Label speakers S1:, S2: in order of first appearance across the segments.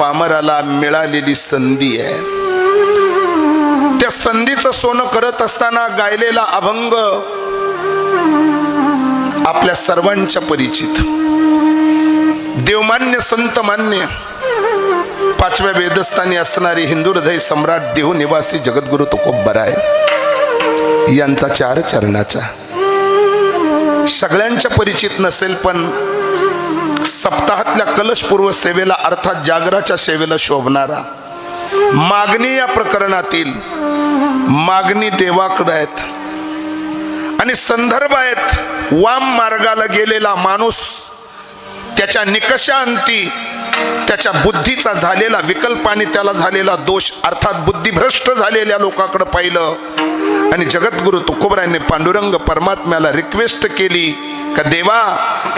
S1: पामराला मिळालेली संधी आहे. त्या संधीचं सोनं करत असताना गायलेला अभंग आपल्या सर्वांच्या परिचित. देवमान्य संत मान्य पाचव्या वेदस्थानी असणारी हिंदू हृदय सम्राट देहू निवासी जगद्गुरु तुकोबराय यांचा 4 चरणाचा सगळ्यांच्या परिचित नसेल, पण सप्ताहातल्या कलशपूर्व सेवेला अर्थात जागराच्या सेवेला शोभणारा मागणी या प्रकरणातील मागणी देवाकडे आहेत आणि संदर्भ आहेत. वाम मार्गाला गेलेला माणूस त्याच्या निकषांती त्याच्या बुद्धीचा झालेला विकल्प आणि त्याला झालेला दोष अर्थात बुद्धिभ्रष्ट झालेल्या लोकांकडे पाहिलं आणि जगद्गुरु तुकोबरायांनी पांडुरंग परमात्म्याला रिक्वेस्ट केली का देवा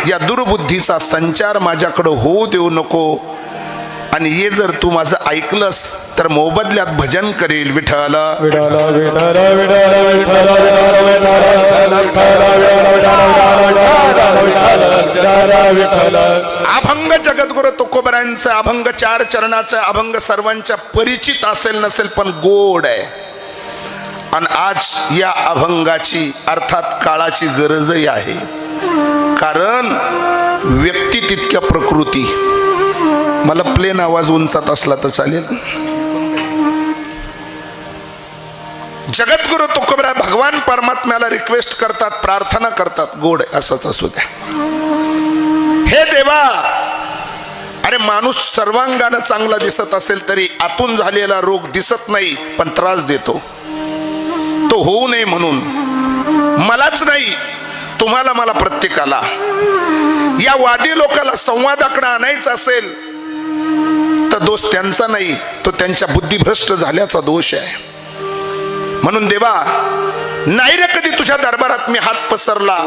S1: या दुर्बुद्धीचा संचार माझ्याकडे होऊ देऊ नको आणि हे जर तू माझं ऐकलंस तर मोबदल्यात भजन करेल. विठ्ठल अभंग जगद्गुरु तुकोबरायांचं अभंग 4 चरणाचं अभंग सर्वांच्या परिचित असेल नसेल पण गोड आहे. आणि आज या अभंगाची अर्थात काळाची गरजही आहे, कारण व्यक्ती तितक्या प्रकृती. मला प्लेन आवाज उंचात असला तर चालेल. जगद्गुरु तुकोबराय भगवान परमात्म्याला रिक्वेस्ट करतात, प्रार्थना करतात. गोड असंच असू द्या. हे देवा, अरे माणूस सर्वांगानं चांगला दिसत असेल तरी आतून झालेला रोग दिसत नाही पण त्रास देतो. तो होऊ नये म्हणून मलाच नाही तुम्हाला मला प्रत्येकाला या वादी लोकाला संवादाकडे आणायचं असेल तर दोष त्यांचा नाही, तो त्यांच्या बुद्धिभ्रष्ट झाल्याचा दोष आहे. म्हणून देवा नाही रे कधी तुझ्या दरबारात मी हात पसरला,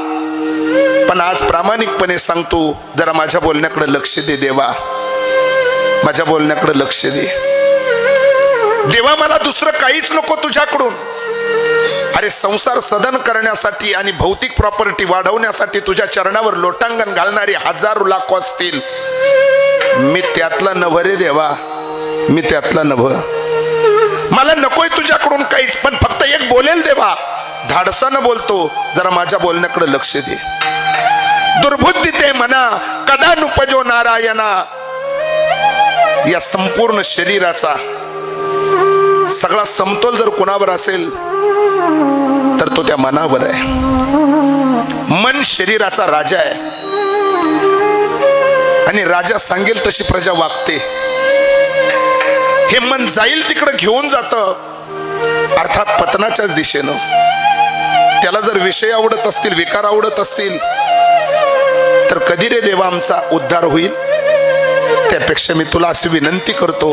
S1: पण आज प्रामाणिकपणे सांगतो जरा माझ्या बोलण्याकडे लक्ष दे देवा, माझ्या बोलण्याकडे लक्ष दे देवा. मला दुसरं काहीच नको तुझ्याकडून. अरे संसार सदन करण्यासाठी आणि भौतिक प्रॉपर्टी वाढवण्यासाठी तुझ्या चरणावर लोटांगण घालणारी हजारो लाखो असतील, मी त्यातला नभ रे देवा, मी त्यातला नभ. मला नकोय तुझ्याकडून काहीच, पण फक्त एक बोलेल देवा, धाडसानं बोलतो, जरा माझ्या बोलण्याकडे लक्ष दे. दुर्बुद्धी ते म्हणा कदा नुपजो नारायणा. या संपूर्ण शरीराचा सगळा समतोल जर कोणावर असेल तर तो त्या मनावर आहे. मन शरीराचा राजा आहे आणि राजा सांगेल तशी प्रजा वागते. हे मन जाईल तिकडे घेऊन जातं, अर्थात पतनाच्याच दिशेनं. त्याला जर विषय आवडत असतील, विकार आवडत असतील तर कधी रे देवा आमचा उद्धार होईल. त्यापेक्षा मी तुला अशी विनंती करतो,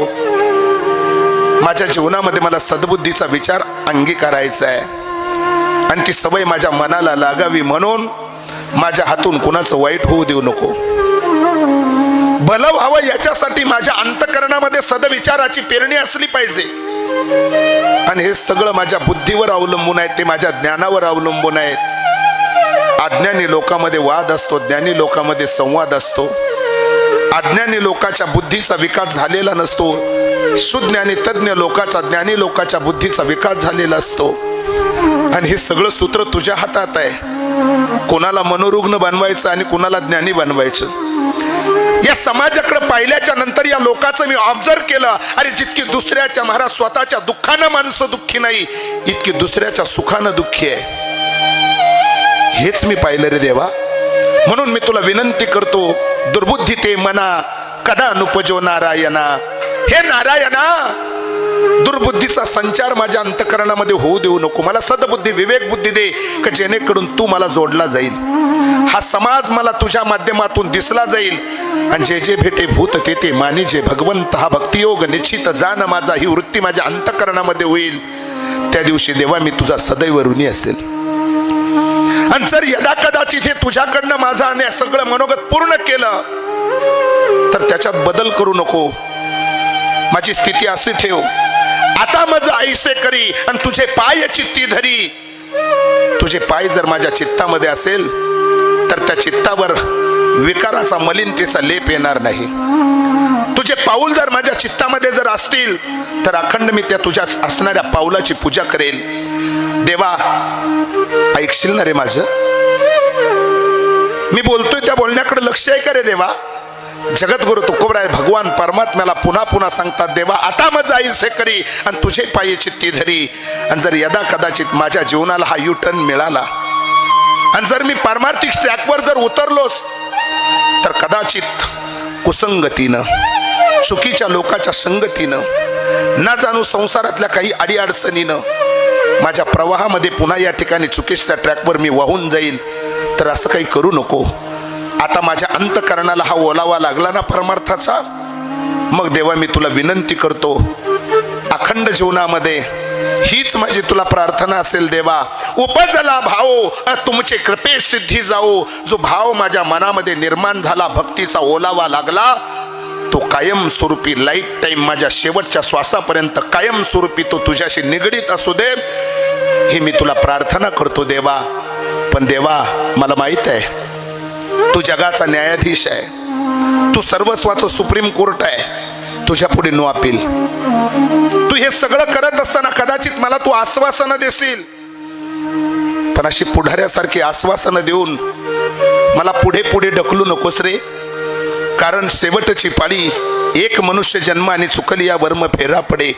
S1: माझ्या जीवनामध्ये मला सद्बुद्धीचा विचार अंगीकारायचा आहे आणि ती सवय माझ्या मनाला लागावी, म्हणून माझ्या हातून कुणाचं वाईट होऊ देऊ नको. भलं व्हावं याच्यासाठी माझ्या अंतःकरणामध्ये सदविचाराची पेरणी असली पाहिजे. आणि हे सगळं माझ्या बुद्धीवर अवलंबून आहे, ते माझ्या ज्ञानावर अवलंबून आहेत. अज्ञानी लोकांमध्ये वाद असतो, ज्ञानी लोकांमध्ये संवाद असतो. अज्ञानी लोकांच्या बुद्धीचा विकास झालेला नसतो, सुज्ञानी तज्ञ लोकांचा ज्ञानी लोकांच्या बुद्धीचा विकास झालेला असतो. आणि हे सगळं सूत्र तुझ्या हातात आहे, कोणाला मनोरुग्ण बनवायचं आणि कोणाला ज्ञानी बनवायचं. या समाजाकडे पाहिल्याच्या नंतर या लोकांचं मी ऑब्झर्व केलं, अरे जितकी दुसऱ्याच्या महाराज स्वतःच्या दुःखानं माणसं दुःखी नाही, इतकी दुसऱ्याच्या सुखानं दुःखी आहे. हेच मी पाहिलं रे देवा. म्हणून मी तुला विनंती करतो, दुर्बुद्धी ते मना कदा नुपजो नारायणा. हे नारायणा, दुर्बुद्धीचा संचार माझ्या अंतःकरणामध्ये होऊ देऊ नको. मला सद्बुद्धी विवेक बुद्धी दे की जेणेकरून तू मला जोडला जाईल, हा समाज मला तुझ्या माध्यमातून दिसला जाईल आणि जे जे भेटे भूत ते मानी जे भगवंत. हा भक्तियोग निश्चित जाण माझा, ही वृत्ती माझ्या अंतःकरणामध्ये होईल. त्या दिवशी देवा मी तुझा सदैव ऋणी असेल. आणि जर यदा कदाचित हे तुझ्याकडनं माझा आणि सगळं मनोगत पूर्ण केलं तर त्याच्यात बदल करू नको. माझी स्थिती अशी ठेव, आता माझं ऐसे करी आणि तुझे पाय चित्ती धरी. तुझे पाय जर माझ्या चित्तामध्ये असेल तर त्या चित्तावर विकाराचा मलिनतेचा लेप येणार नाही. तुझे पाऊल जर माझ्या चित्तामध्ये जर असतील तर अखंड मी त्या तुझ्या असणाऱ्या पाऊलाची पूजा करेल. देवा ऐकशील ना रे माझं? मी बोलतोय त्या बोलण्याकडे लक्ष आहे का रे देवा? जगद्गुरु तुकोबराय भगवान परमात्म्याला पुन्हा पुन्हा सांगतात, देवा आता मग जाईस हे करी आणि तुझे पायी चित्ती धरी. आणि जर यदा कदाचित माझ्या जीवनाला हा यू टर्न मिळाला आणि जर मी पारमार्थिक ट्रॅकवर जर उतरलोच तर कदाचित कुसंगतीनं, चुकीच्या लोकांच्या संगतीनं, ना जाणू संसारातल्या काही अडीअडचणीनं माझ्या प्रवाहामध्ये पुन्हा या ठिकाणी चुकीच्या ट्रॅकवर मी वाहून जाईल. तर असं काही करू नको. आता माझ्या अंतकरणाला हा ओलावा लागला ना परमार्थाचा, मग देवा मी तुला विनंती करतो, अखंड जीवनामध्ये हीच माझी तुला प्रार्थना असेल देवा. उपजला भाव तुमचे कृपे सिद्धी जाओ. जो भाव माझ्या मनामध्ये निर्माण झाला, भक्तीचा ओलावा लागला, तो कायम स्वरूपी लाईफ टाईम माझ्या शेवटच्या श्वासापर्यंत कायम स्वरूपी तो तुझ्याशी निगडीत असू दे, ही मी तुला प्रार्थना करतो देवा. पण देवा मला माहित आहे तू जगाचा न्यायाधीश आहे, तू सर्वस्वाचं सुप्रीम कोर्ट आहे, तुझ्या पुढे नो अपील. तू हे सगळं करत असताना कदाचित मला तू आश्वासनं देशील, पण अशी पुढाऱ्यासारखी आश्वासनं देऊन मला पुढे पुढे ढकलू नकोस रे. कारण शेवटची पाळी एक मनुष्य जन्म आणि चुकली या वर्म फेरा पडे.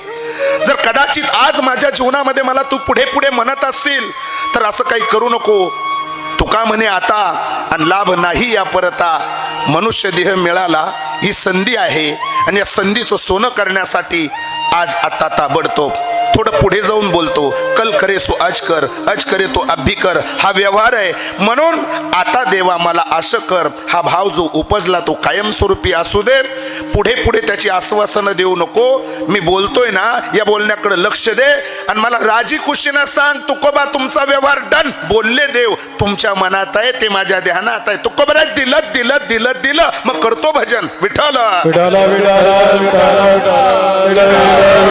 S1: जर कदाचित आज माझ्या जीवनामध्ये मला तू पुढे पुढे म्हणत असतील तर असं काही करू नको. तुका म्हणे आता आणि लाभ नाही या परता. मनुष्य देह मिळाला ही संधी आहे आणि या संधीचं सोनं करण्यासाठी आज आता ताबडतोब थोडं पुढे जाऊन बोलतो, कल करे सो आज कर, आज करे तो अभी कर. हा व्यवहार आहे. म्हणून आता देवा मला असं कर, हा भाव जो उपजला तो कायमस्वरूपी असू दे. पुढे पुढे त्याची आश्वासनं देऊ नको. मी बोलतोय ना या बोलण्याकडे लक्ष दे आणि मला राजी खुशीनं सांग, तुकोबा तुमचा व्यवहार डन. बोलले देव तुमच्या मनात आहे, ते माझ्या ध्यानात आहे. तुकोबा दिलं दिलं दिलं दिलं, मग करतो भजन विठ्ठल.